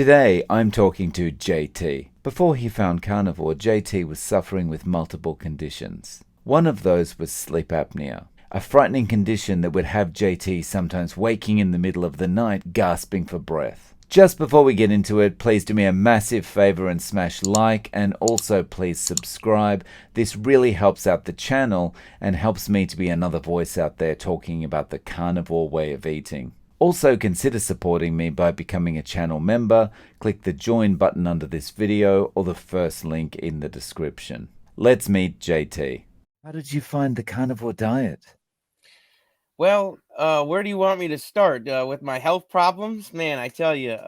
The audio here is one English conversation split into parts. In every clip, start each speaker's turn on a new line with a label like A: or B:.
A: Today, I'm talking to JT. Before he found Carnivore, JT was suffering with multiple conditions. One of those was sleep apnea, a frightening condition that would have JT sometimes waking in the middle of the night, gasping for breath. Just before we get into it, please do me a massive favor and smash like, and also please subscribe. This really helps out the channel and helps me to be another voice out there talking about the carnivore way of eating. Also, consider supporting me by becoming a channel member. Click the join button under this video or the first link in the description. Let's meet JT. How did you find the carnivore diet?
B: Well, where do you want me to start? With my health problems? Man, I tell you,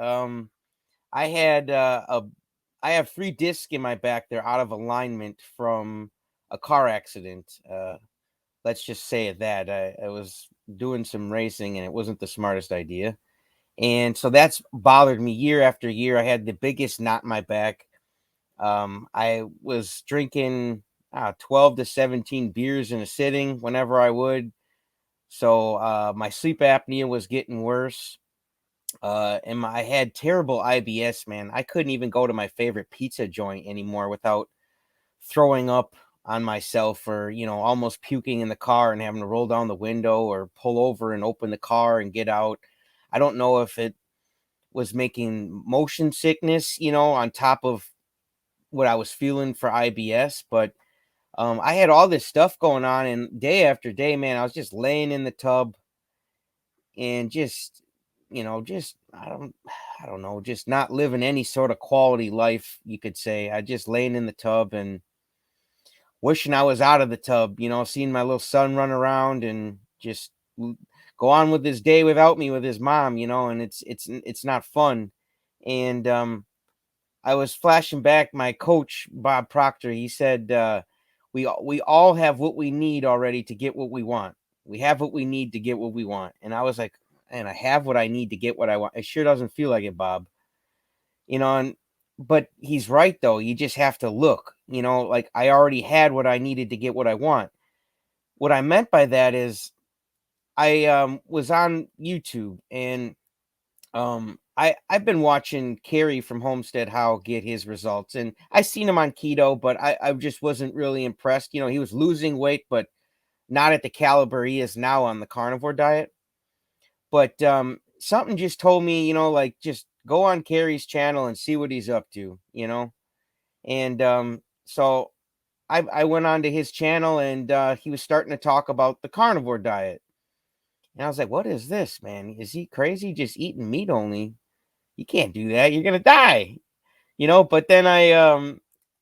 B: I had I have 3 discs in my back. They're out of alignment from a car accident. Let's just say it that I was doing some racing and it wasn't the smartest idea. And so that's bothered me year after year. I had the biggest knot in my back. I was drinking 12 to 17 beers in a sitting whenever I would. So my sleep apnea was getting worse. I had terrible IBS, man. I couldn't even go to my favorite pizza joint anymore without throwing up on myself, or almost puking in the car and having to roll down the window or pull over and open the car and get out. I don't know if it was making motion sickness, on top of what I was feeling for IBS, but I had all this stuff going on, and day after day, man, I was just laying in the tub and just just I don't know, just not living any sort of quality life, you could say. I just laying in the tub and wishing I was out of the tub, seeing my little son run around and just go on with his day without me with his mom, and it's not fun. And I was flashing back my coach Bob Proctor. He said we all have what we need already to get what we want. We have what we need to get what we want. And I was like, and I have what I need to get what I want. It sure doesn't feel like it, Bob. And but he's right though. You just have to look, like I already had what I needed to get what I want. What I meant by that is I was on YouTube, and I've been watching Kerry from Homestead How get his results, and I seen him on keto, but I just wasn't really impressed. He was losing weight, but not at the caliber he is now on the carnivore diet. But something just told me, like, just go on Kerry's channel and see what he's up to. And so I went on to his channel, and he was starting to talk about the carnivore diet. And I was like, what is this, man? Is he crazy just eating meat only? You can't do that. You're gonna die. But then I uh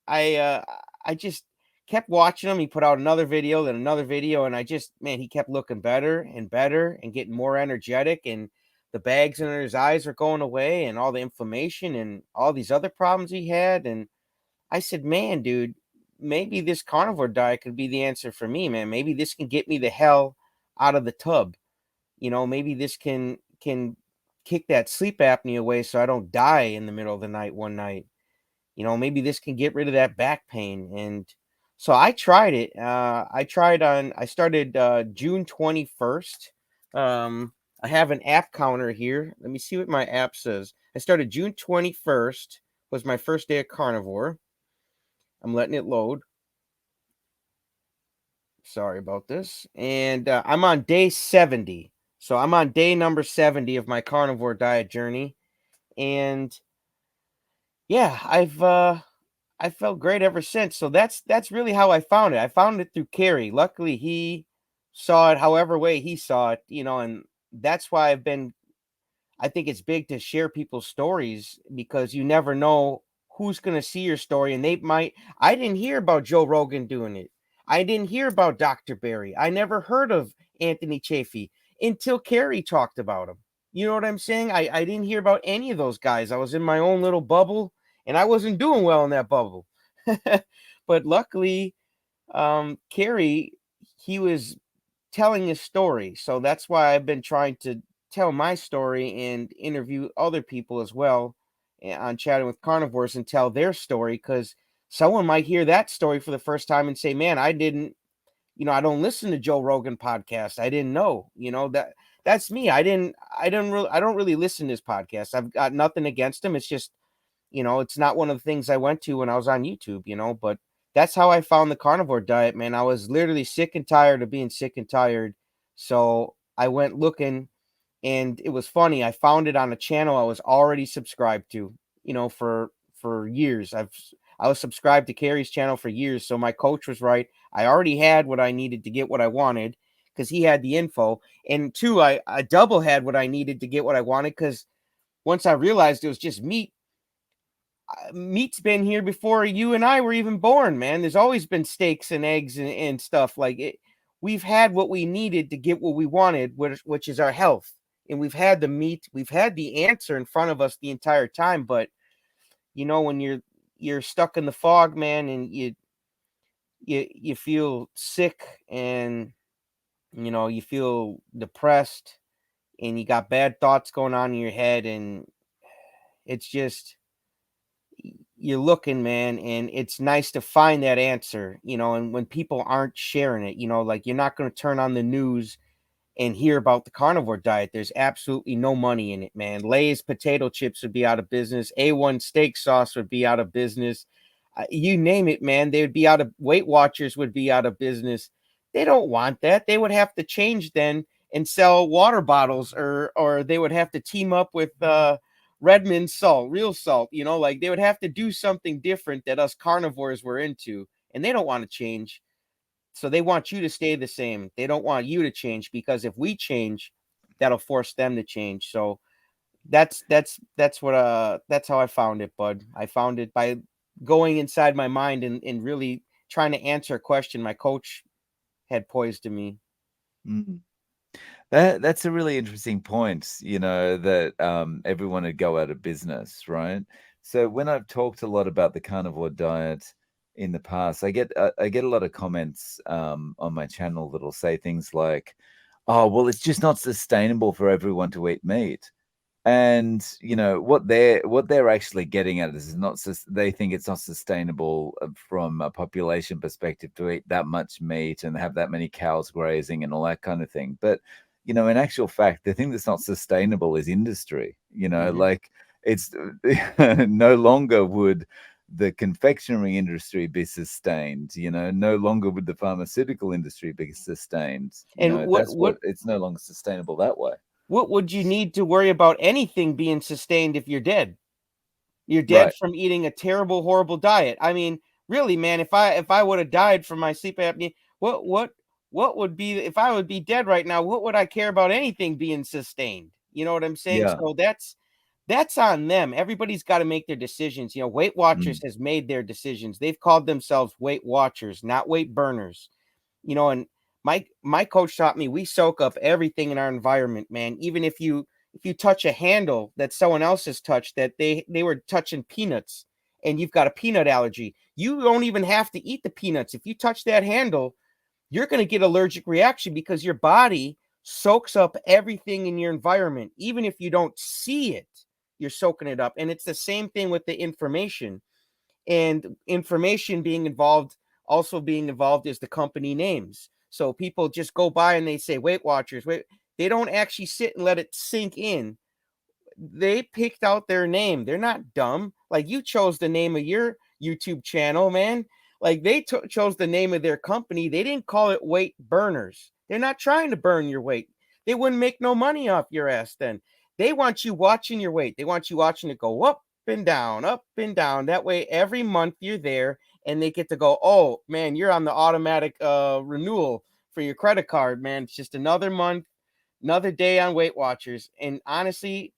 B: I just kept watching him. He put out another video, then another video, and man, he kept looking better and better and getting more energetic, and the bags under his eyes were going away, and all the inflammation and all these other problems he had. And I said, man, dude, maybe this carnivore diet could be the answer for me, man. Maybe this can get me the hell out of the tub. Maybe this can kick that sleep apnea away so I don't die in the middle of the night one night. Maybe this can get rid of that back pain. And so I tried it. I started June 21st. I have an app counter here. Let me see what my app says. I started June 21st, was my first day of carnivore. I'm letting it load. Sorry about this. And I'm on day 70. So I'm on day number 70 of my carnivore diet journey. And yeah, I felt great ever since. So that's really how I found it. I found it through Kerry. Luckily, he saw it however way he saw it, and that's why I think it's big to share people's stories, because you never know who's going to see your story, and I didn't hear about Joe Rogan doing it. I didn't hear about Dr. Barry. I never heard of Anthony Chafee until Kerry talked about him. You know what I'm saying? I didn't hear about any of those guys. I was in my own little bubble, and I wasn't doing well in that bubble. But luckily, Kerry, he was telling his story. So that's why I've been trying to tell my story and interview other people as well on Chatting with Carnivores and tell their story, because someone might hear that story for the first time and say, man, I don't listen to Joe Rogan podcast. I didn't know, that's me. I don't really listen to his podcast. I've got nothing against him. It's just, it's not one of the things I went to when I was on YouTube, but that's how I found the carnivore diet, man. I was literally sick and tired of being sick and tired. So I went looking, and it was funny. I found it on a channel I was already subscribed to, for years. I was subscribed to Carrie's channel for years, so my coach was right. I already had what I needed to get what I wanted because he had the info, and two, I double had what I needed to get what I wanted because once I realized it was just meat. Meat's been here before you and I were even born, man. There's always been steaks and eggs and stuff like it. We've had what we needed to get what we wanted, which is our health. And we've had the meat, we've had the answer in front of us the entire time. But when you're stuck in the fog, man, and you feel sick, and you feel depressed, and you got bad thoughts going on in your head, and it's just you're looking, man, and it's nice to find that answer, and when people aren't sharing it, like you're not going to turn on the news and hear about the carnivore diet. There's absolutely no money in it, man. Lay's potato chips would be out of business. A1 steak sauce would be out of business. You name it, man. They would be out of Weight Watchers would be out of business. They don't want that. They would have to change then and sell water bottles, or they would have to team up with Redmond salt, real salt. Like they would have to do something different that us carnivores were into, and they don't want to change. So they want you to stay the same. They don't want you to change because if we change, that'll force them to change. So that's how I found it, bud. I found it by going inside my mind and really trying to answer a question my coach had posed to me.
A: Mm. That's a really interesting point, that everyone would go out of business, right? So when I've talked a lot about the carnivore diet in the past, I get a lot of comments on my channel that'll say things like, "Oh, well, it's just not sustainable for everyone to eat meat." And what they're actually getting at is not they think it's not sustainable from a population perspective to eat that much meat and have that many cows grazing and all that kind of thing. But in actual fact, the thing that's not sustainable is industry.
B: Mm-hmm.
A: Like it's no longer would the confectionery industry be sustained. No longer would the pharmaceutical industry be sustained.
B: And
A: That's what it's no longer sustainable that way.
B: what would you need to worry about anything being sustained if you're dead? You're dead
A: Right.
B: from eating a terrible, horrible diet. I mean, really, man, if I would have died from my sleep apnea, what would be if I would be dead right now? What would I care about anything being sustained? You know what I'm saying?
A: Yeah.
B: So that's on them. Everybody's got to make their decisions. Weight Watchers
A: Mm.
B: has made their decisions. They've called themselves Weight Watchers, not weight burners. And my coach taught me we soak up everything in our environment, man. Even if you touch a handle that someone else has touched, that they were touching peanuts, and you've got a peanut allergy, you don't even have to eat the peanuts. If you touch that handle, you're going to get allergic reaction because your body soaks up everything in your environment. Even if you don't see it, you're soaking it up. And it's the same thing with the information, and information being involved. Also being involved is the company names. So people just go by and they say Weight Watchers. Wait, they don't actually sit and let it sink in. They picked out their name. They're not dumb. Like you chose the name of your YouTube channel, man. Like they chose the name of their company. They didn't call it Weight Burners. They're not trying to burn your weight. They wouldn't make no money off your ass then. They want you watching your weight. They want you watching it go up and down, up and down. That way, every month you're there, and they get to go, oh man, you're on the automatic renewal for your credit card, man. It's just another month, another day on Weight Watchers. And honestly,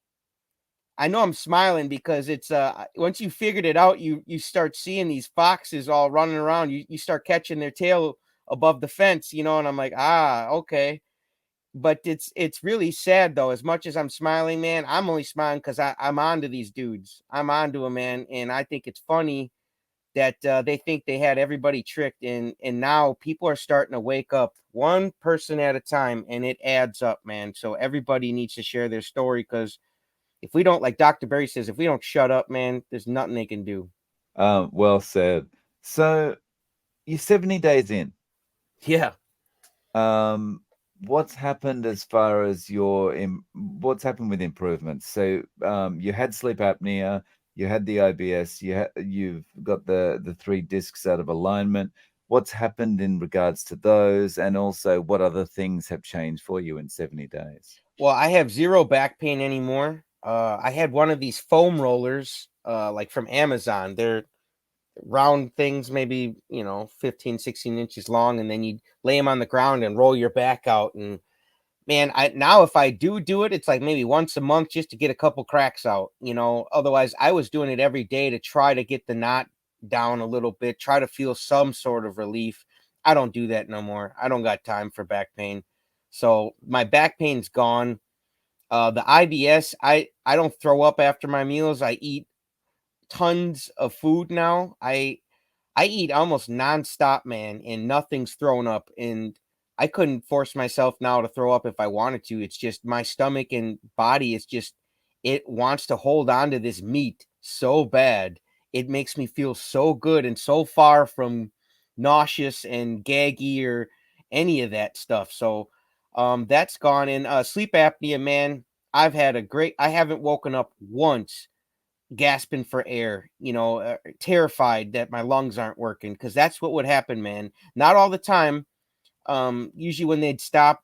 B: I know I'm smiling because it's once you figured it out, you start seeing these foxes all running around. You start catching their tail above the fence, and I'm like, okay. But it's really sad though. As much as I'm smiling, man, I'm only smiling because I'm onto these dudes. I'm onto them, man, and I think it's funny that they think they had everybody tricked, and now people are starting to wake up one person at a time, and it adds up, man. So everybody needs to share their story because if we don't, like Dr. Berry says, if we don't shut up, man, there's nothing they can do.
A: Well said. So you're 70 days in.
B: Yeah.
A: Um, what's happened as far as what's happened with improvements? So you had sleep apnea, you had the IBS, you've got the three discs out of alignment. What's happened in regards to those, and also what other things have changed for you in 70 days?
B: Well, I have zero back pain anymore. I had one of these foam rollers, like from Amazon. They're round things, maybe, 15, 16 inches long. And then you lay them on the ground and roll your back out. And man, now if I do it, it's like maybe once a month just to get a couple cracks out. Otherwise I was doing it every day to try to get the knot down a little bit, try to feel some sort of relief. I don't do that no more. I don't got time for back pain. So my back pain's gone. The IBS, I don't throw up after my meals. I eat tons of food now. I eat almost nonstop, man, and nothing's thrown up. And I couldn't force myself now to throw up if I wanted to. It's just my stomach and body is just, it wants to hold on to this meat so bad. It makes me feel so good and so far from nauseous and gaggy or any of that stuff. So that's gone. And sleep apnea, man, I haven't woken up once gasping for air, terrified that my lungs aren't working, because that's what would happen, man. Not all the time. Usually when they'd stop,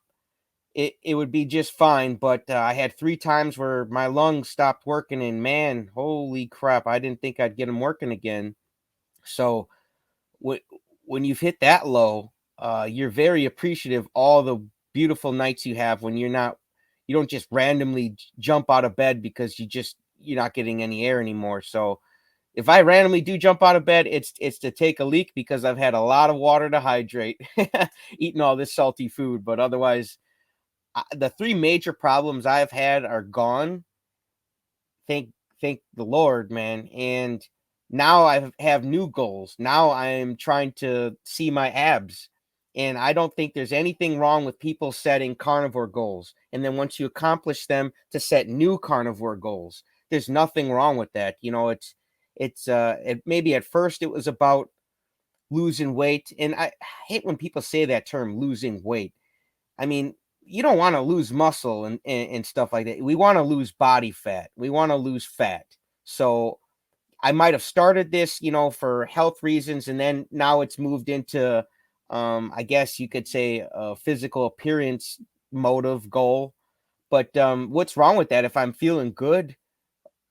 B: it would be just fine. But I had 3 times where my lungs stopped working, and man, holy crap, I didn't think I'd get them working again. So when when you've hit that low, you're very appreciative all the beautiful nights you have when you don't just randomly jump out of bed because you're not getting any air anymore. So if I randomly do jump out of bed, it's to take a leak because I've had a lot of water to hydrate, eating all this salty food. But otherwise, the 3 major problems I've had are gone. Thank thank the Lord, man. And now I have new goals. Now I'm trying to see my abs. And I don't think there's anything wrong with people setting carnivore goals. And then once you accomplish them, to set new carnivore goals. There's nothing wrong with that. Maybe at first it was about losing weight. And I hate when people say that term, losing weight. I mean, you don't want to lose muscle and stuff like that. We want to lose body fat. We want to lose fat. So I might have started this, for health reasons, and then now it's moved into, I guess you could say, a physical appearance motive goal. But what's wrong with that? If I'm feeling good,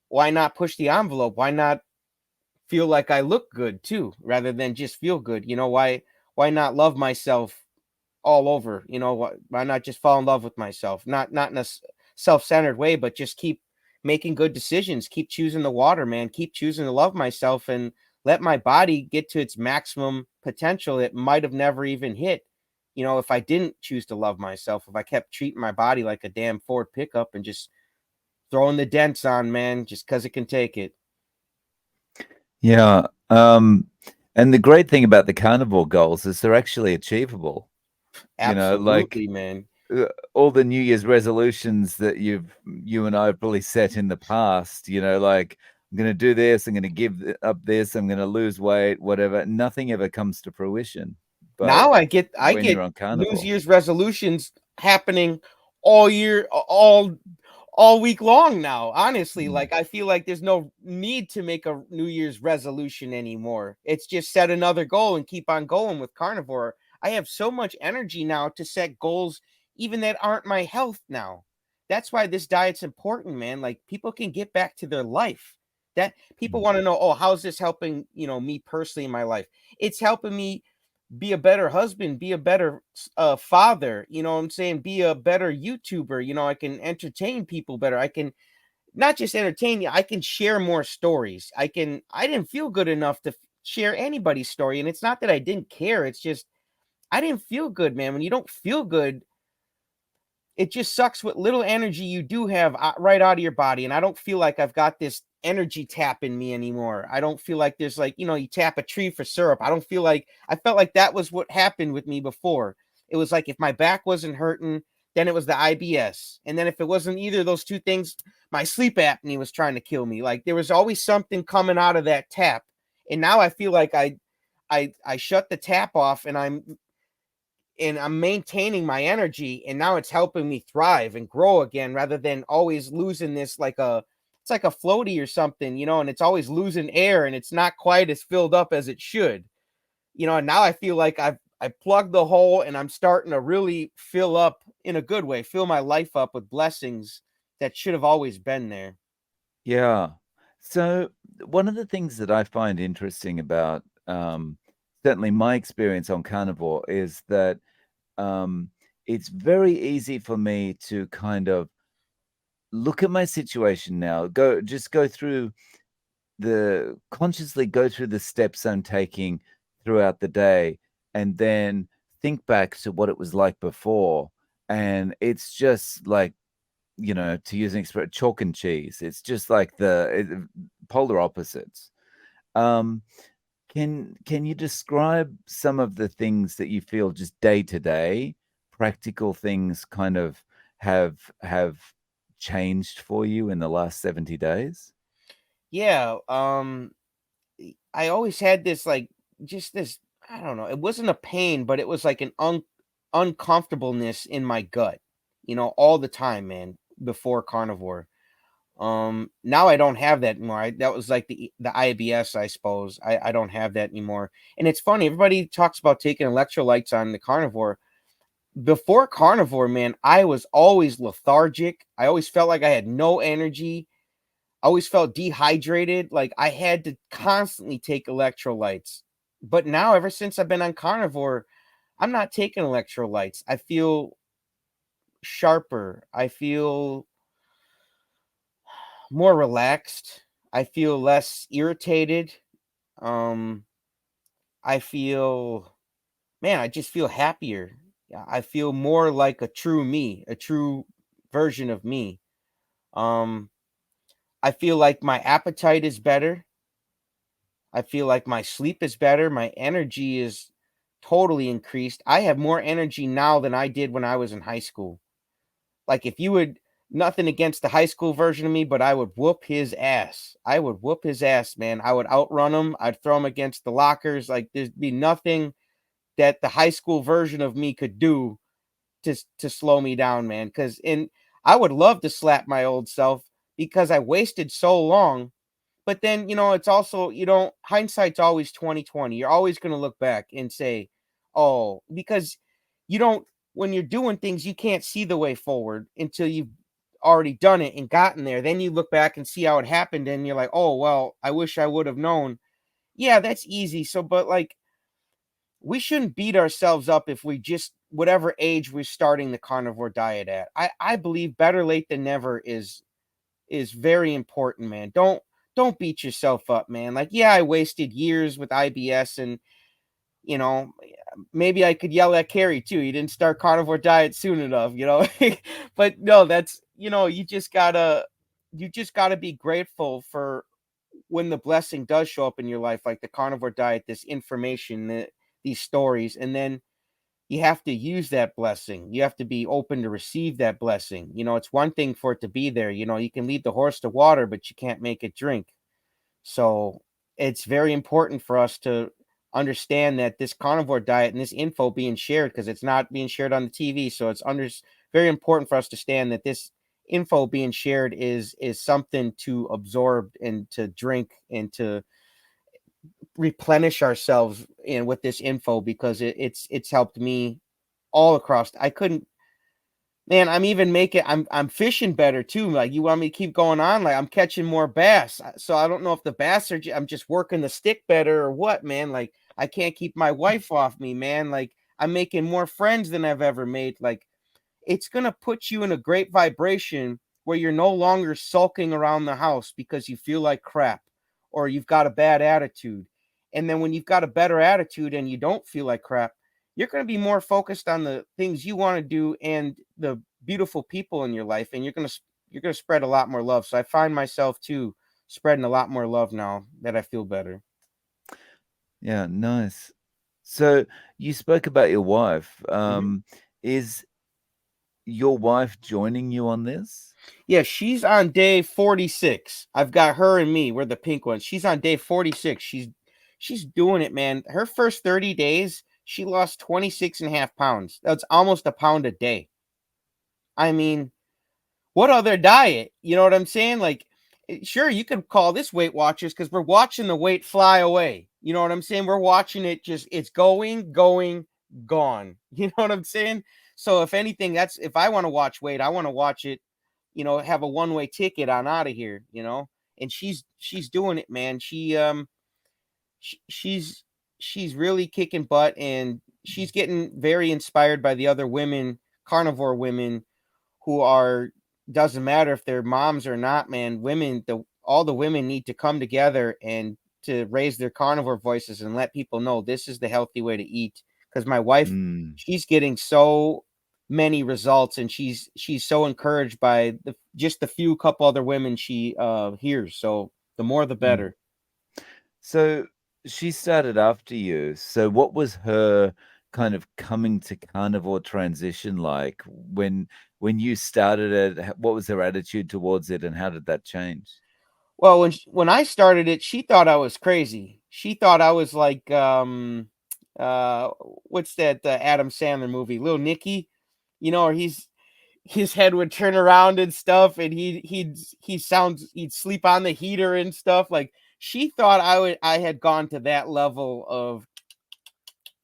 B: why not push the envelope? Why not feel like I look good too, rather than just feel good? Why not love myself all over? Why not just fall in love with myself? Not in a self-centered way, but just keep making good decisions, keep choosing the water, man, keep choosing to love myself, and let my body get to its maximum potential it might have never even hit. If I didn't choose to love myself, if I kept treating my body like a damn Ford pickup and just throwing the dents on, man, just because it can take it.
A: Yeah. And the great thing about the carnivore goals is they're actually achievable. Like
B: Absolutely, man.
A: all the New Year's resolutions that you and I have probably set in the past, like I'm going to do this, I'm going to give up this, I'm going to lose weight, whatever. Nothing ever comes to fruition. But
B: Now I
A: when
B: get
A: you're on
B: New
A: carnivore,
B: Year's resolutions happening all year, all week long now. Honestly,
A: mm,
B: like I feel like there's no need to make a New Year's resolution anymore. It's just set another goal and keep on going with carnivore. I have so much energy now to set goals even that aren't my health now. That's why this diet's important, man. Like people can get back to their life. That people
A: mm.
B: want to know, oh, how's this helping, me personally in my life? It's helping me be a better husband, be a better father, you know what I'm saying? Be a better YouTuber. I can entertain people better. I can not just entertain you, I can share more stories. I didn't feel good enough to share anybody's story. And it's not that I didn't care. It's just, I didn't feel good, man. When you don't feel good, it just sucks what little energy you do have right out of your body. And I don't feel like I've got this energy tap in me anymore. I don't feel like there's like, you tap a tree for syrup. I felt like that was what happened with me before. It was like if my back wasn't hurting, then it was the IBS. And then if it wasn't either of those two things, my sleep apnea was trying to kill me. Like there was always something coming out of that tap. And now I feel like I shut the tap off and and I'm maintaining my energy, and now it's helping me thrive and grow again rather than always losing this like a it's like a floaty or something, and it's always losing air and it's not quite as filled up as it should. And now I feel like I plugged the hole and I'm starting to really fill up in a good way, fill my life up with blessings that should have always been there.
A: Yeah. So one of the things that I find interesting about certainly my experience on Carnivore is that um, it's very easy for me to kind of look at my situation now, go through consciously go through the steps I'm taking throughout the day, and then think back to what it was like before. And it's just like, to use an expression, chalk and cheese. It's just like polar opposites. Um, can you describe some of the things that you feel just day to day, practical things kind of have changed for you in the last 70 days?
B: Yeah, I always had this like just this I don't know, it wasn't a pain, but it was like an uncomfortableness in my gut, all the time, man, before carnivore. Now I don't have that anymore. That was like the IBS, I suppose. I don't have that anymore. And it's funny, everybody talks about taking electrolytes on the carnivore. Before carnivore, man, I was always lethargic. I always felt like I had no energy. I always felt dehydrated. Like I had to constantly take electrolytes. But now, ever since I've been on carnivore, I'm not taking electrolytes. I feel sharper. I feel more relaxed. I feel less irritated. Um, I feel, man, I just feel happier. Yeah, I feel more like a true me, a true version of me. Um, I feel like my appetite is better. I feel like my sleep is better. My energy is totally increased. I have more energy now than I did when I was in high school. Like if you would nothing against the high school version of me, but I would whoop his ass. I would whoop his ass, man. I would outrun him. I'd throw him against the lockers. Like there'd be nothing that the high school version of me could do to slow me down, man. And I would love to slap my old self because I wasted so long. But then, it's also, hindsight's always 2020. You're always going to look back and say, "Oh," because you don't when you're doing things, you can't see the way forward until you've already done it and gotten there. Then you look back and see how it happened and you're like, "Oh, well, I wish I would have known." Yeah, that's easy. So but like we shouldn't beat ourselves up if we just whatever age we're starting the carnivore diet at. I believe better late than never is very important, man. Don't beat yourself up, man. Like, yeah, I wasted years with IBS and you know, maybe I could yell at Carrie too. You didn't start carnivore diet soon enough. But no, that's you just gotta be grateful for when the blessing does show up in your life, like the carnivore diet, this information, these stories, and then you have to use that blessing. You have to be open to receive that blessing. It's one thing for it to be there. You can lead the horse to water, but you can't make it drink. So it's very important for us to understand that this carnivore diet and this info being shared, because it's not being shared on the TV. So very important for us to understand that this info being shared is something to absorb and to drink and to replenish ourselves in with this info because it's helped me all across. I couldn't Man, I'm fishing better too. Like you want me to keep going on? Like I'm catching more bass. So I don't know if the bass are I'm just working the stick better or what, man. Like I can't keep my wife off me, man. Like I'm making more friends than I've ever made. Like it's going to put you in a great vibration where you're no longer sulking around the house because you feel like crap or you've got a bad attitude. And then when you've got a better attitude and you don't feel like crap, you're going to be more focused on the things you want to do and the beautiful people in your life, and you're going to spread a lot more love. So I find myself too spreading a lot more love now that I feel better.
A: Yeah, nice. So you spoke about your wife.
B: Mhm.
A: Is your wife joining you on this?
B: Yeah, she's on day 46. I've got her and me. We're the pink ones. She's on day 46. She's doing it, man. Her first 30 days, she lost 26.5 pounds. That's almost a pound a day. I mean, what other diet? You know what I'm saying? Like, sure, you could call this Weight Watchers because we're watching the weight fly away. You know what I'm saying? We're watching it just, it's going, going, gone. You know what I'm saying? So, if anything, that's if I want to watch weight, I want to watch it, have a one-way ticket on out of here. And she's doing it, man. She's really kicking butt, and she's getting very inspired by the other women, carnivore women, who are, doesn't matter if they're moms or not, man. All the women need to come together and to raise their carnivore voices and let people know this is the healthy way to eat. Because my wife,
A: Mm,
B: she's getting so many results, and she's so encouraged by just the few couple other women she hears. So the more the
A: mm.
B: better.
A: So she started after you. So what was her kind of coming to carnivore transition like when you started it? What was her attitude towards it, and how did that change?
B: Well, when I started it, she thought I was crazy. She thought I was like, uh, what's that Adam Sandler movie, Little Nicky? Or his head would turn around and stuff, and he'd sleep on the heater and stuff. Like, she thought I had gone to that level of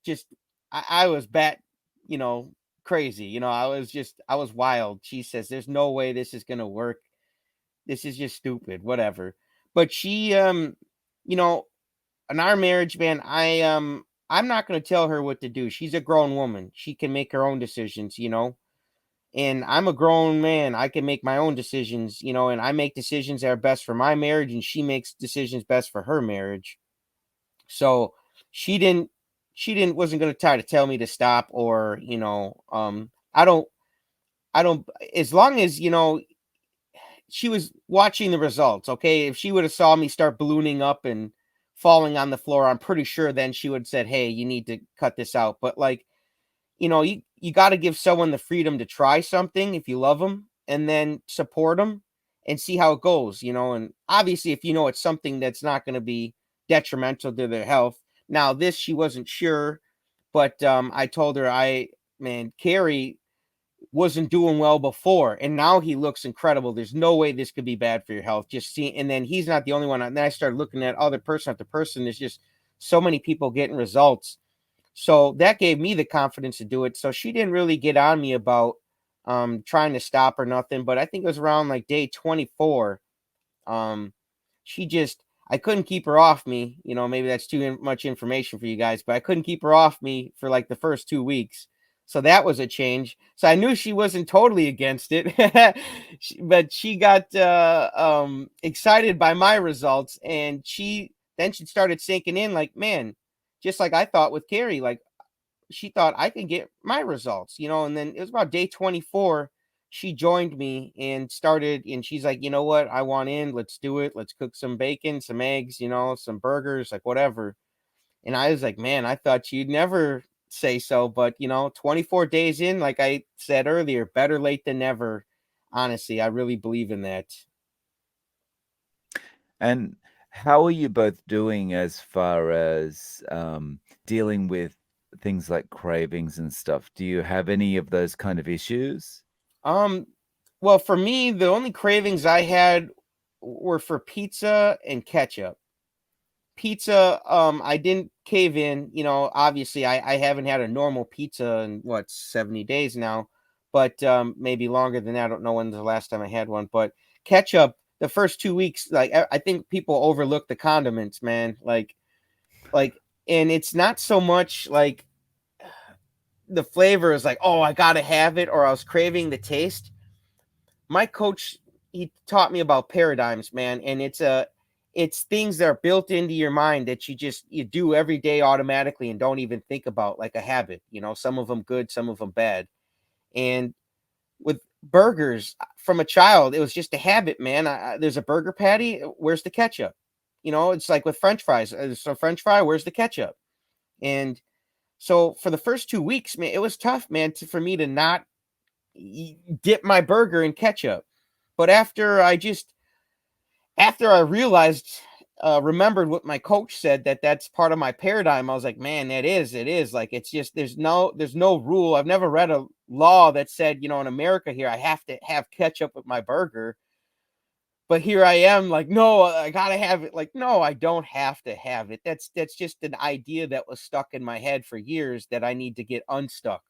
B: just, I was bat, you know, crazy. I was wild. She says, "There's no way this is gonna work. This is just stupid, whatever." But she, you know, in our marriage, man, I'm not going to tell her what to do. She's a grown woman. She can make her own decisions. And I'm a grown man. I can make my own decisions, and I make decisions that are best for my marriage, and she makes decisions best for her marriage. So she wasn't going to try to tell me to stop, or, I don't, as long as, she was watching the results. Okay, if she would have saw me start ballooning up and falling on the floor, I'm pretty sure then she would have said, "Hey, you need to cut this out." But, like, you got to give someone the freedom to try something if you love them, and then support them and see how it goes. And obviously, if it's something that's not going to be detrimental to their health. Now, this, she wasn't sure, but I told her, man, Carrie wasn't doing well before, and now he looks incredible. There's no way this could be bad for your health. Just see, and then he's not the only one. And then I started looking at other person after person. There's just so many people getting results. So that gave me the confidence to do it. So she didn't really get on me about trying to stop or nothing. But I think it was around like day 24. Um, she just, I couldn't keep her off me. Maybe that's too much information for you guys, but I couldn't keep her off me for like the first 2 weeks. So that was a change. So I knew she wasn't totally against it, but she got excited by my results, and then she started sinking in. Like, man, just like I thought with Carrie, like, she thought I could get my results. And then it was about day 24. She joined me and started, and she's like, "You know what? I want in. Let's do it. Let's cook some bacon, some eggs, some burgers, like whatever." And I was like, "Man, I thought you'd never say so." But, 24 days in, like I said earlier, better late than never. Honestly, I really believe in that.
A: And how are you both doing as far as dealing with things like cravings and stuff? Do you have any of those kind of issues?
B: Um, well, for me, the only cravings I had were for pizza and ketchup. Pizza, I didn't cave in. Obviously, I haven't had a normal pizza in, what, 70 days now, but maybe longer than that. I don't know when the last time I had one. But ketchup, the first 2 weeks, like, I think people overlook the condiments, man. Like, and it's not so much like the flavor is like, oh, I gotta have it, or I was craving the taste. My coach, he taught me about paradigms, man, and it's things that are built into your mind that you do every day automatically and don't even think about, like a habit. Some of them good, some of them bad. And with burgers, from a child, it was just a habit, man. There's a burger patty, where's the ketchup? It's like with French fries. There's a French fry, where's the ketchup? And so for the first 2 weeks, man, it was tough, man, for me to not dip my burger in ketchup. But after I realized remembered what my coach said, that that's part of my paradigm. I was like, man, it is like, it's just, there's no rule. I've never read a law that said, in America here, I have to have ketchup with my burger. But here I am, like, no, I gotta have it. Like, no, I don't have to have it. That's just an idea that was stuck in my head for years that I need to get unstuck.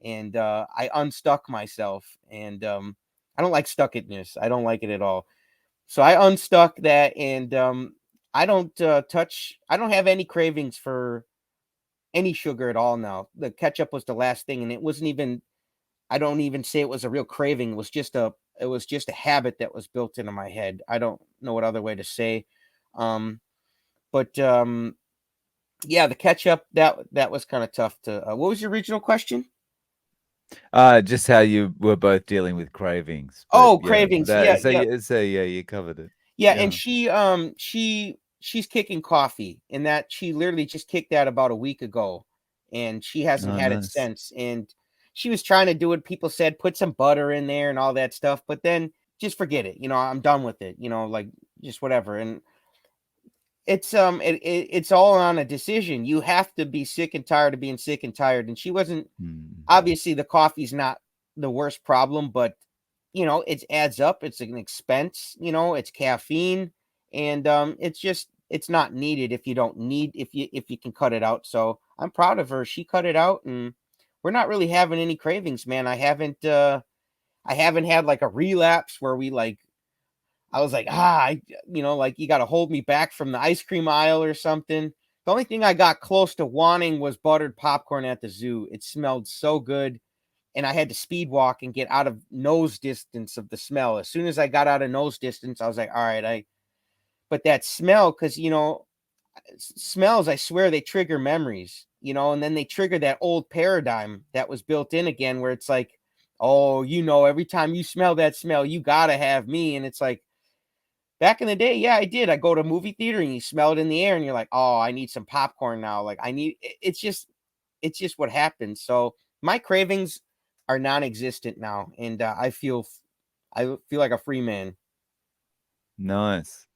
B: And I unstuck myself, and I don't like stuckedness. I don't like it at all. So I unstuck that, and I don't touch. I don't have any cravings for any sugar at all now. The ketchup was the last thing, and it wasn't even. I don't even say it was a real craving. It was just a. It was just a habit that was built into my head. I don't know what other way to say. Um, but yeah, the ketchup, that was kind of tough to. What was your original question?
A: Just how you were both dealing with cravings, but
B: Oh,
A: yeah,
B: cravings. Yeah,
A: that so
B: yeah.
A: yeah, you covered it.
B: Yeah, and
A: Yeah.
B: she's kicking coffee, and that she literally just kicked that about a week ago, and she hasn't
A: Oh,
B: had it
A: nice.
B: since. And she was trying to do what people said, put some butter in there and all that stuff, but then just forget it. I'm done with it. Like, just whatever. And it's all on a decision. You have to be sick and tired of being sick and tired. And she wasn't.
A: Mm.
B: Obviously, the coffee's not the worst problem, but it adds up. It's an expense. It's caffeine, and it's not needed if you don't need if you can cut it out. So I'm proud of her. She cut it out, and we're not really having any cravings, man. I haven't had like a relapse where we like. I was like, like, you got to hold me back from the ice cream aisle or something. The only thing I got close to wanting was buttered popcorn at the zoo. It smelled so good, and I had to speed walk and get out of nose distance of the smell. As soon as I got out of nose distance, I was like, all right, but that smell, because smells, I swear they trigger memories, and then they trigger that old paradigm that was built in again, where it's like, oh, every time you smell that smell, you gotta have me. And it's like, back in the day, yeah, I did. I go to a movie theater and you smell it in the air and you're like, oh, I need some popcorn now. Like, it's just what happens. So my cravings are non-existent now, and I feel like a free man.
A: Nice.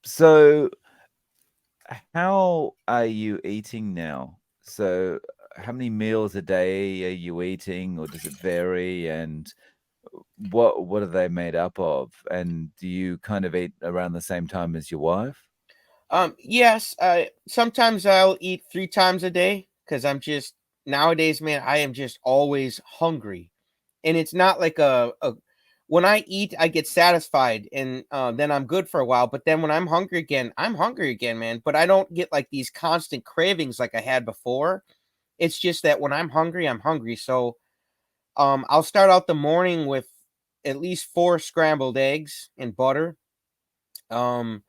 A: So how are you eating now? So how many meals a day are you eating, or does it vary? And what are they made up of? And do you kind of eat around the same time as your wife?
B: Yes, sometimes I'll eat 3 times a day because I'm just nowadays, man, I am just always hungry. And it's not like a when I eat, I get satisfied, and then I'm good for a while. But then when I'm hungry again, man. But I don't get like these constant cravings like I had before. It's just that when I'm hungry, I'm hungry. So I'll start out the morning with at least 4 scrambled eggs and butter. Um,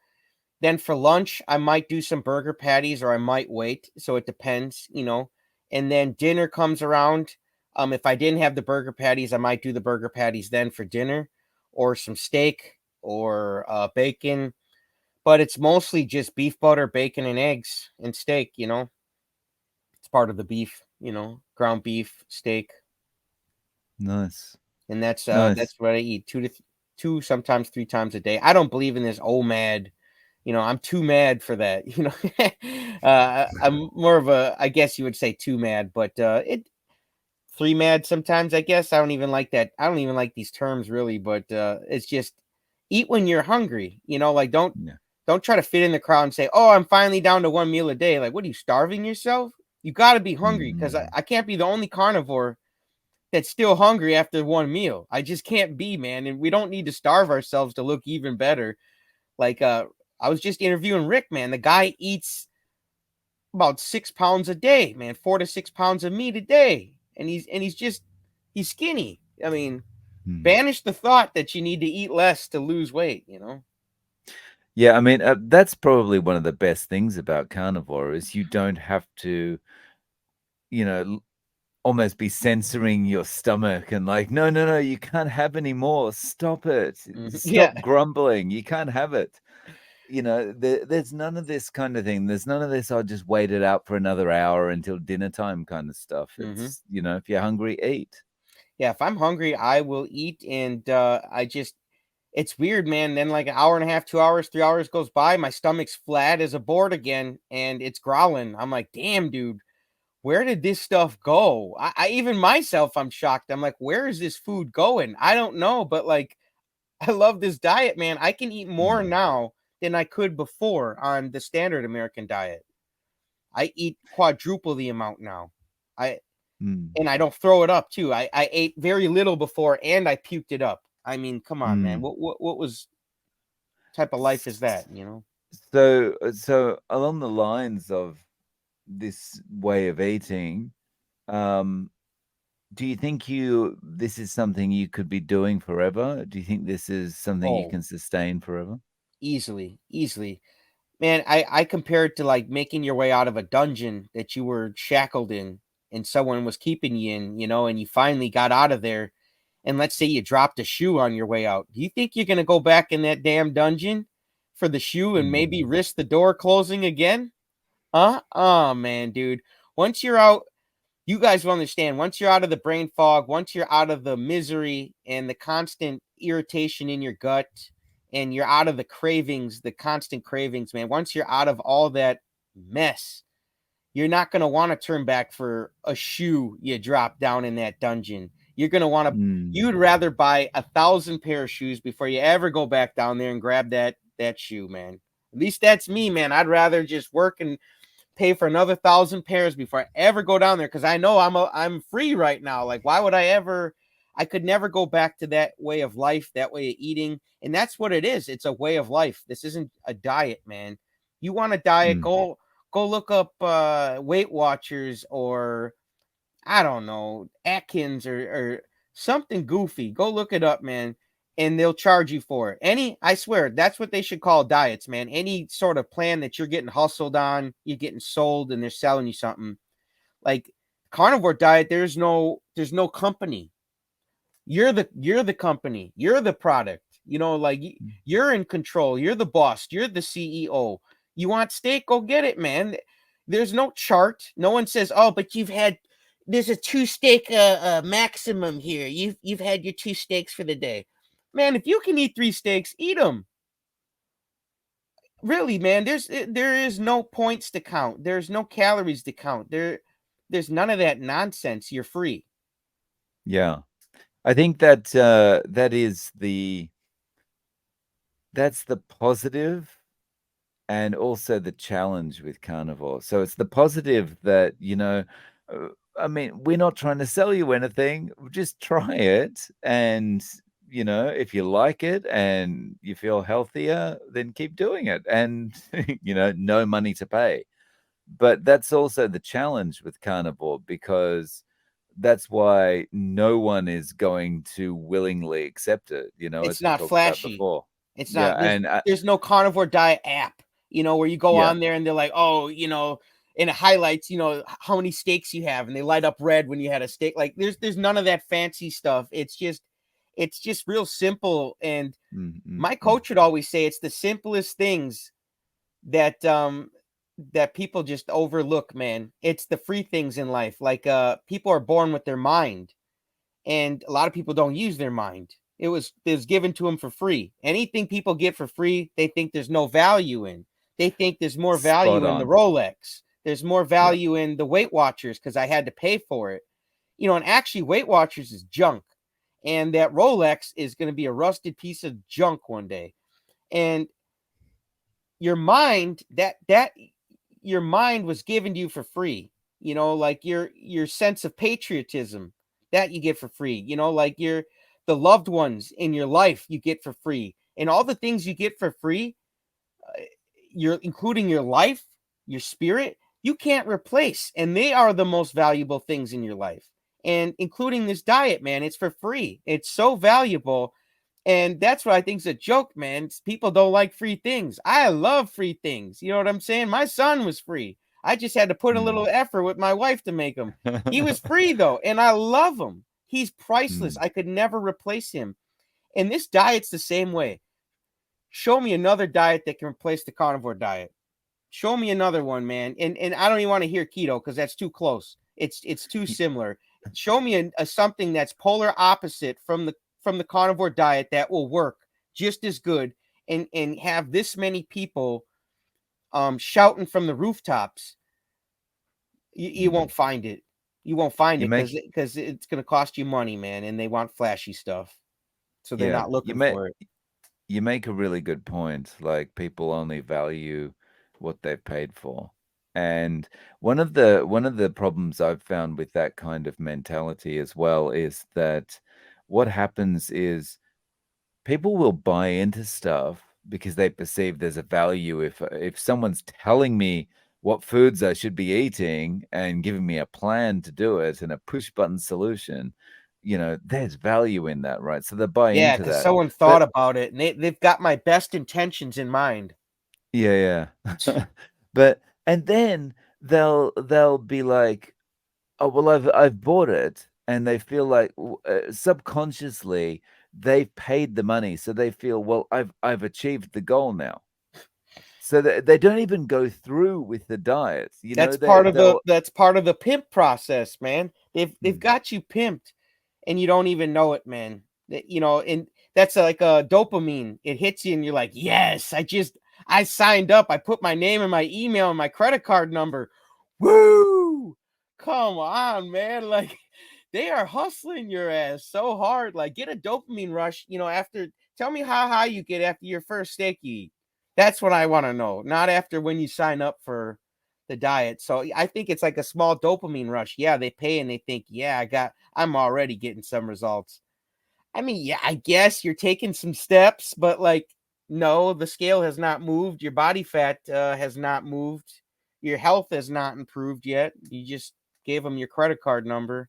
B: then for lunch, I might do some burger patties, or I might wait. So it depends. And then dinner comes around. If I didn't have the burger patties, I might do the burger patties then for dinner, or some steak, or bacon. But it's mostly just beef, butter, bacon, and eggs and steak. It's part of the beef, ground beef, steak.
A: Nice.
B: And that's
A: Nice.
B: that's what I eat 2, sometimes 3 times a day. I don't believe in this OMAD. I'm too mad for that. I'm more of a, I guess you would say, too mad, but it 3 mad sometimes. I guess I don't even like that. I don't even like these terms really, but it's just eat when you're hungry. Like,
A: Yeah.
B: don't try to fit in the crowd and say, oh, I'm finally down to 1 meal a day. Like, what, are you starving yourself? You got to be hungry, because I,
A: Mm.
B: I can't be the only carnivore that's still hungry after 1 meal. I just can't be, man. And we don't need to starve ourselves to look even better. Like, I was just interviewing Rick, man. The guy eats about 6 pounds a day, man, 4 to 6 pounds of meat a day. And he's skinny. I mean,
A: Mm.
B: banish the thought that you need to eat less to lose weight.
A: Yeah, I mean, that's probably one of the best things about carnivore is you don't have to, you know, almost be censoring your stomach and like, no, no, no, you can't have any more. Stop it.
B: Yeah.
A: Stop grumbling. You can't have it. There's none of this kind of thing. There's none of this. I'll just wait it out for another hour until dinner time kind of stuff.
B: Hmm.
A: If you're hungry, eat.
B: Yeah. If I'm hungry, I will eat. And I just, It's weird, man. Then like an hour and a half, 2 hours, 3 hours goes by. My stomach's flat as a board again, and it's growling. I'm like, damn, dude, where did this stuff go? I even myself, I'm shocked. I'm like, where is this food going? I don't know, but like, I love this diet, man. I can eat more
A: Mm,
B: now than I could before on the standard American diet. I eat quadruple the amount now. I
A: mm,
B: and I don't throw it up too. I ate very little before and I puked it up. I mean, come on, man.
A: mm.
B: What was type of life is that, you know?
A: So along the lines of this way of eating, um, do you think this is something you could be doing forever? Do you think this is something you
B: Oh,
A: can sustain forever?
B: easily, easily. Man, I compare it to like making your way out of a dungeon that you were shackled in and someone was keeping you in, you know, and you finally got out of there. And let's say you dropped a shoe on your way out. Do you think you're going to go back in that damn dungeon for the shoe and maybe
A: Mm,
B: risk the door closing again? Huh? Oh, man, dude. Once you're out, you guys will understand. Once you're out of the brain fog, once you're out of the misery and the constant irritation in your gut, and you're out of the cravings, the constant cravings, man, once you're out of all that mess, you're not going to want to turn back for a shoe you drop down in that dungeon. You're going to want to,
A: mm,
B: you'd rather buy 1,000 pair of shoes before you ever go back down there and grab that shoe, man. At least that's me, man. I'd rather just work and pay for another 1,000 pairs before I ever go down there because I know I'm free right now. Like, why would I ever? I could never go back to that way of life, that way of eating, and that's what it is. It's a way of life. This isn't a diet, man. You want a diet?
A: mm.
B: Go look up Weight Watchers or I don't know, Atkins or something goofy. Go look it up, man, and they'll charge you for it. I swear, that's what they should call diets, man. Any sort of plan that you're getting hustled on, you're getting sold, and they're selling you something. Like carnivore diet, there's no company. You're the company. You're the product. You know, like you're in control. You're the boss. You're the CEO. You want steak? Go get it, man. There's no chart. No one says, "Oh, but there's a two steak maximum here. You've had your two steaks for the day." Man, if you can eat three steaks, eat them. Really, man. There is no points to count. There's no calories to count. There's none of that nonsense. You're free.
A: Yeah. I think that that's the positive and also the challenge with carnivore. So it's the positive that, uh, I mean, we're not trying to sell you anything. Just try it. And, if you like it and you feel healthier, then keep doing it. And, no money to pay. But that's also the challenge with carnivore because that's why no one is going to willingly accept it,
B: It's
A: as we
B: not
A: talked about
B: flashy.
A: before.
B: It's
A: Yeah,
B: not
A: and
B: there's no carnivore diet app, where you go
A: yeah,
B: on there and they're like, "Oh, and it highlights, how many steaks you have and they light up red when you had a steak." Like there's none of that fancy stuff. It's just real simple and
A: mm, mm,
B: my
A: mm.
B: coach would always say it's the simplest things that that people just overlook, man. It's the free things in life. Like people are born with their mind and a lot of people don't use their mind. It was given to them for free. Anything people get for free, they think there's no value in. They think there's more
A: Spot
B: value in the
A: on.
B: Rolex. There's more
A: Yeah.
B: value in the Weight Watchers because I had to pay for it. And actually, Weight Watchers is junk, and that Rolex is going to be a rusted piece of junk one day. And your mind, that your mind was given to you for free. Like your sense of patriotism that you get for free. Like the loved ones in your life you get for free, and all the things you get for free, you're including your life, your spirit, you can't replace, and they are the most valuable things in your life. And including this diet, man, it's for free. It's so valuable. And that's what I think is a joke, man. People don't like free things. I love free things. You know what I'm saying? My son was free. I just had to put a little
A: Mm.
B: effort with my wife to make him. He was free though, and I love him. He's priceless.
A: Mm.
B: I could never replace him. And this diet's the same way. Show me another diet that can replace the carnivore diet. Show me another one, man. And I don't even want to hear keto because that's too close. It's too similar. Show me a something that's polar opposite from the carnivore diet that will work just as good, and have this many people shouting from the rooftops, you
A: Mm.
B: won't find it. You won't find
A: You
B: it
A: make
B: because it's going to cost you money, man, and they want flashy stuff, so they're
A: yeah,
B: not looking for it.
A: you make a really good point. Like people only value what they've paid for. And one of the problems I've found with that kind of mentality as well is that what happens is people will buy into stuff because they perceive there's a value. If someone's telling me what foods I should be eating and giving me a plan to do it and a push button solution, there's value in that, right? So they buy
B: Yeah,
A: into
B: because
A: that.
B: someone thought
A: But
B: about it, and they've got my best intentions in mind.
A: yeah, yeah. But and then they'll be like, "Oh, well, I've bought it," and they feel like subconsciously they've paid the money, so they feel, "Well, I've achieved the goal now." So they don't even go through with the diet. They'll
B: That's part of the pimp process, man. They've
A: Mm.
B: got you pimped, and you don't even know it, man. And that's like a dopamine. It hits you, and you're like, yes, I signed up. I put my name and my email and my credit card number. Woo! Come on, man. Like they are hustling your ass so hard. Like get a dopamine rush, after tell me how high you get after your first steak you eat. That's what I want to know. Not after when you sign up for the diet. So I think it's like a small dopamine rush. Yeah, they pay and they think, yeah, I'm already getting some results. I mean, yeah, I guess you're taking some steps, but like, no, the scale has not moved. Your body fat has not moved. Your health has not improved yet. You just gave them your credit card number.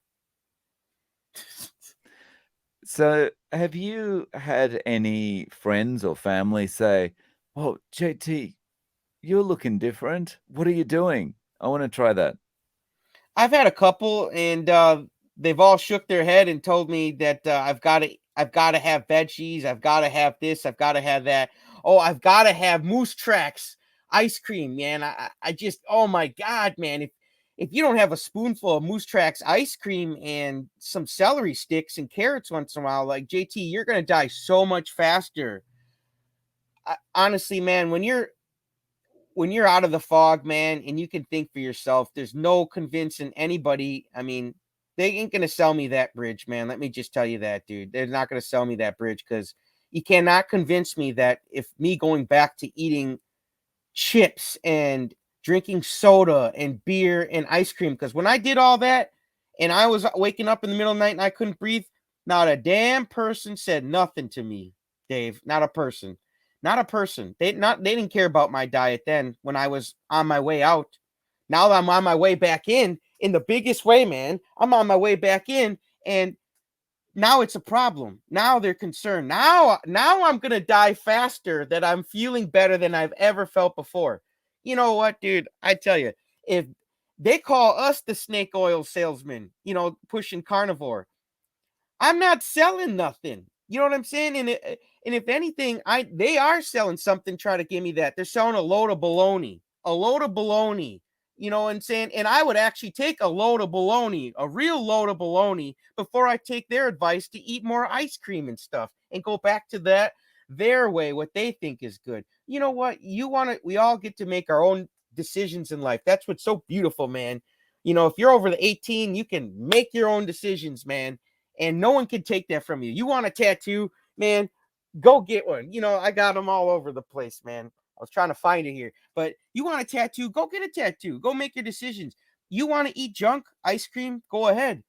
A: So have you had any friends or family say, "Oh, JT, you're looking different. What are you doing? I want to try that."
B: I've had a couple, and they've all shook their head and told me that I've got to have veggies, I've got to have this, I've got to have that. Oh, I've got to have Moose Tracks ice cream, man. I just, oh my god, man, if you don't have a spoonful of Moose Tracks ice cream and some celery sticks and carrots once in a while, like JT, you're gonna die so much faster. Honestly, man, when you're out of the fog, man, and you can think for yourself, there's no convincing anybody. I mean, they ain't gonna sell me that bridge, man. Let me just tell you that, dude. They're not gonna sell me that bridge because you cannot convince me that if me going back to eating chips and drinking soda and beer and ice cream, because when I did all that and I was waking up in the middle of the night and I couldn't breathe, not a damn person said nothing to me, Dave. Not a person. Not a person. They didn't care about my diet then when I was on my way out. Now that I'm on my way back in the biggest way, man. I'm on my way back in, and now it's a problem. Now they're concerned. Now I'm gonna die faster. That I'm feeling better than I've ever felt before. You know what, dude? I tell you, if they call us the snake oil salesman, pushing carnivore, I'm not selling nothing. You know what I'm saying? And if anything, they are selling something. Try to give me that. They're selling a load of baloney, a load of baloney. You know what I'm saying? And I would actually take a load of baloney, a real load of baloney, before I take their advice to eat more ice cream and stuff and go back to that their way, what they think is good. You know what? We all get to make our own decisions in life. That's what's so beautiful, man. If you're over the 18, you can make your own decisions, man, and no one can take that from you. You want a tattoo, man? Go get one. I got them all over the place, man. I was trying to find it here, but you want a tattoo? Go get a tattoo. Go make your decisions. You want to eat junk ice cream? Go ahead.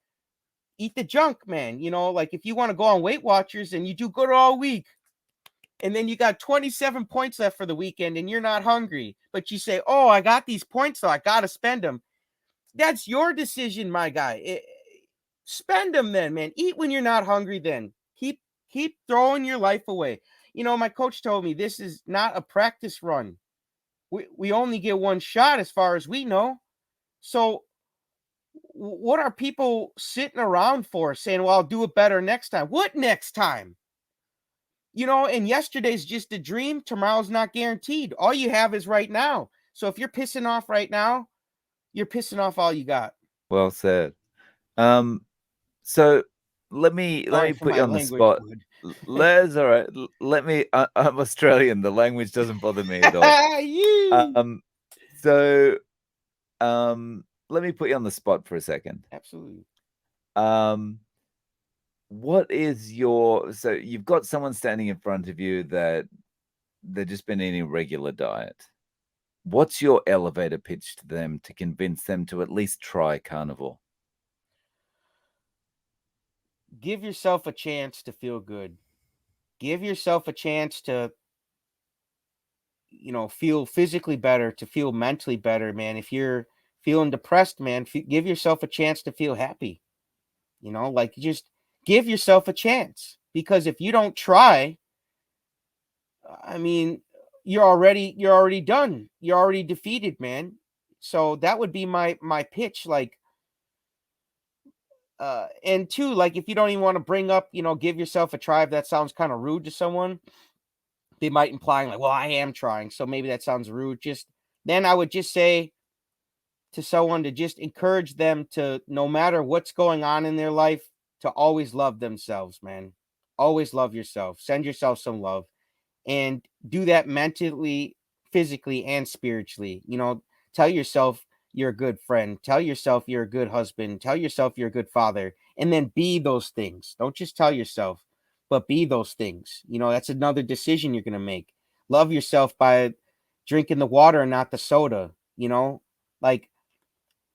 B: Eat the junk, man. Like if you want to go on Weight Watchers and you do good all week, and then you got 27 points left for the weekend and you're not hungry, but you say, "Oh, I got these points, so I got to spend them." That's your decision, my guy. Spend them then, man. Eat when you're not hungry then. Keep throwing your life away. My coach told me this is not a practice run. We only get one shot as far as we know. So what are people sitting around for saying, "Well, I'll do it better next time." What next time? And yesterday's just a dream. Tomorrow's not guaranteed. All you have is right now. So if you're pissing off right now, you're pissing off all you got.
A: Well said. So let me
B: Sorry for
A: put
B: my
A: you on the
B: language,
A: spot.
B: bud.
A: Les, all right. Let me. I'm Australian. The language doesn't bother me at all.
B: You
A: So, let me put you on the spot for a second.
B: absolutely.
A: Um, what is your, so you've got someone standing in front of you that they've just been eating a regular diet. What's your elevator pitch to them to convince them to at least try carnivore?
B: Give yourself a chance to feel good. Give yourself a chance to, feel physically better, to feel mentally better, man. If you're feeling depressed, man, give yourself a chance to feel happy. Like, just give yourself a chance, because if you don't try, I mean, you're already done. You're already defeated, man. So that would be my pitch. Like, and two, like, if you don't even want to bring up, give yourself a try, if that sounds kind of rude to someone, they might imply like, well, I am trying, so maybe that sounds rude. Just then I would just say to someone to just encourage them to, no matter what's going on in their life, to always love themselves, man. Always love yourself. Send yourself some love, and do that mentally, physically, and spiritually. Tell yourself you're a good friend. Tell yourself you're a good husband. Tell yourself you're a good father. And then be those things. Don't just tell yourself, but be those things. That's another decision you're going to make. Love yourself by drinking the water and not the soda. Like,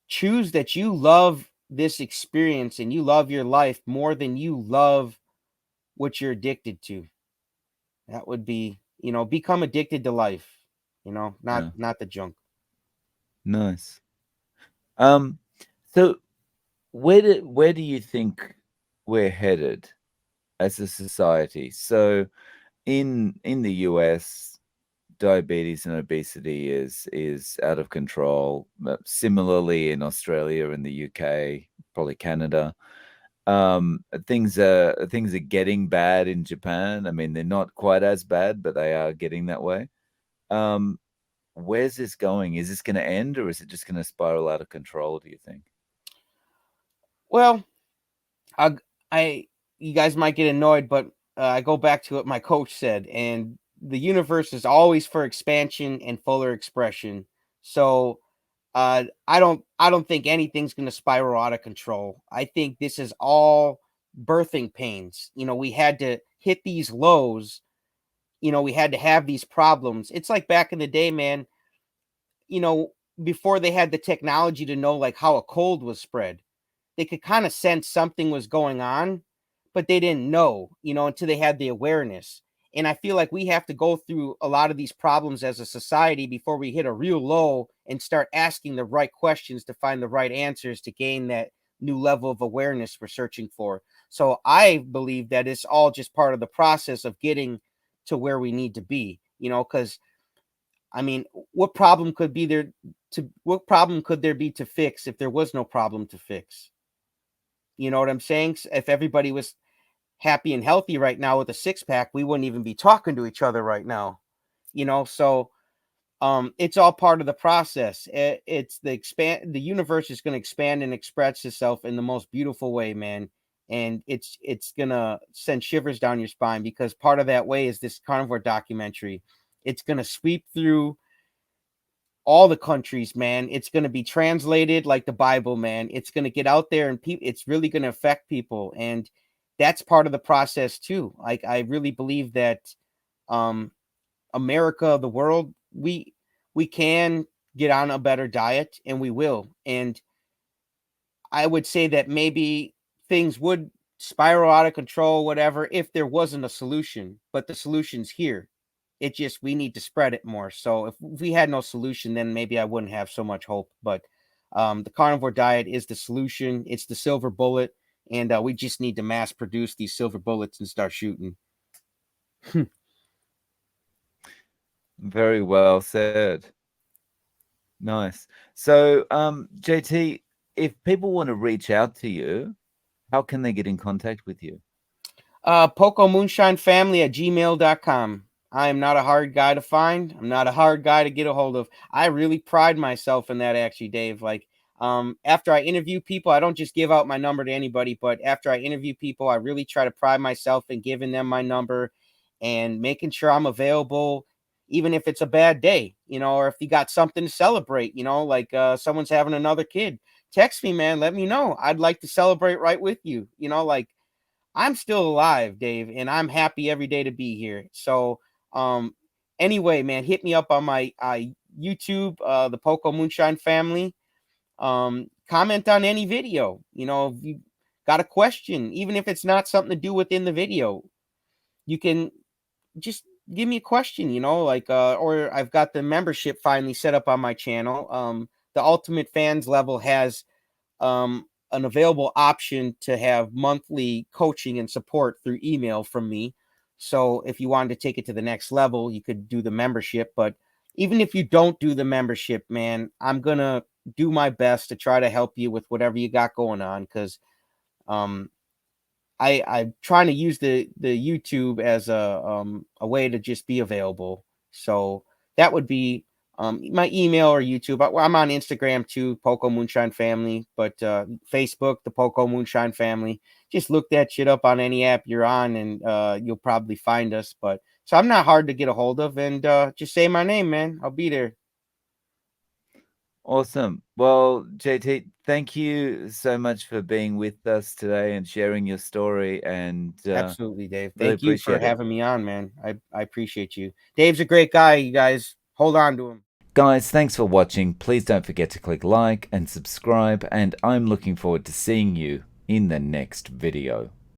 B: choose that you love this experience and you love your life more than you love what you're addicted to. That would be, become addicted to life, not
A: Yeah,
B: not the junk.
A: nice. Um, so where do you think we're headed as a society? So in the US, diabetes and obesity is out of control. Similarly, in Australia and the UK, probably Canada, things are getting bad in Japan. I mean, they're not quite as bad, but they are getting that way. Um, where's this going? Is this going to end, or is it just going to spiral out of control? Do you think?
B: Well, I, I, you guys might get annoyed, but I go back to what my coach said, and the universe is always for expansion and fuller expression. So, I don't think anything's going to spiral out of control. I think this is all birthing pains. We had to hit these lows. We had to have these problems. It's like back in the day, man. you know, Before they had the technology to know like how a cold was spread, they could kind of sense something was going on, but they didn't know, until they had the awareness. And I feel like we have to go through a lot of these problems as a society before we hit a real low and start asking the right questions to find the right answers to gain that new level of awareness we're searching for. So I believe that it's all just part of the process of getting to where we need to be, because I mean, what problem could there be to fix if there was no problem to fix? You know what I'm saying? If everybody was happy and healthy right now with a six pack, we wouldn't even be talking to each other right now. So it's all part of the process. It's the universe is going to expand and express itself in the most beautiful way, man. And it's going to send shivers down your spine, because part of that way is this carnivore documentary. It's going to sweep through all the countries, man. It's going to be translated like the Bible, man. It's going to get out there, and it's really going to affect people, and that's part of the process too. Like, I really believe that um America, the world, we can get on a better diet, and we will. And I would say that maybe things would spiral out of control, whatever, if there wasn't a solution. But the solution's here. It just, we need to spread it more. So if we had no solution, then maybe I wouldn't have so much hope. But the carnivore diet is the solution. It's the silver bullet, and we just need to mass produce these silver bullets and start shooting.
A: Very well said. Nice. So, JT, if people want to reach out to you, how can they get in contact with you?
B: Poco Moonshine Family at gmail.com. I am not a hard guy to find. I'm not a hard guy to get a hold of. I really pride myself in that, actually, Dave. Like, After I interview people, I don't just give out my number to anybody, but after I interview people, I really try to pride myself in giving them my number and making sure I'm available, even if it's a bad day, or if you got something to celebrate, like someone's having another kid. Text me, man. Let me know. I'd like to celebrate right with you. Like I'm still alive, Dave, and I'm happy every day to be here. So, um, anyway, man, hit me up on my YouTube, the Poco Moonshine family. Comment on any video. If you got a question, even if it's not something to do within the video, you can just give me a question, like or I've got the membership finally set up on my channel. The Ultimate Fans level has an available option to have monthly coaching and support through email from me. So if you wanted to take it to the next level, you could do the membership. But even if you don't do the membership, man, I'm gonna do my best to try to help you with whatever you got going on, because um I'm trying to use the YouTube as a way to just be available. So that would be my email or YouTube. I'm on Instagram too, Poco Moonshine Family, but Facebook, the Poco Moonshine Family. Just look that shit up on any app you're on, and you'll probably find us. But so I'm not hard to get a hold of, and just say my name, man. I'll be there.
A: Awesome. Well, JT, thank you so much for being with us today and sharing your story, and
B: Absolutely, Dave.
A: really
B: Thank you for
A: appreciate it.
B: having me on, man. I appreciate you. Dave's a great guy, you guys. Hold on to him.
A: Guys, thanks for watching. Please don't forget to click like and subscribe, and I'm looking forward to seeing you in the next video.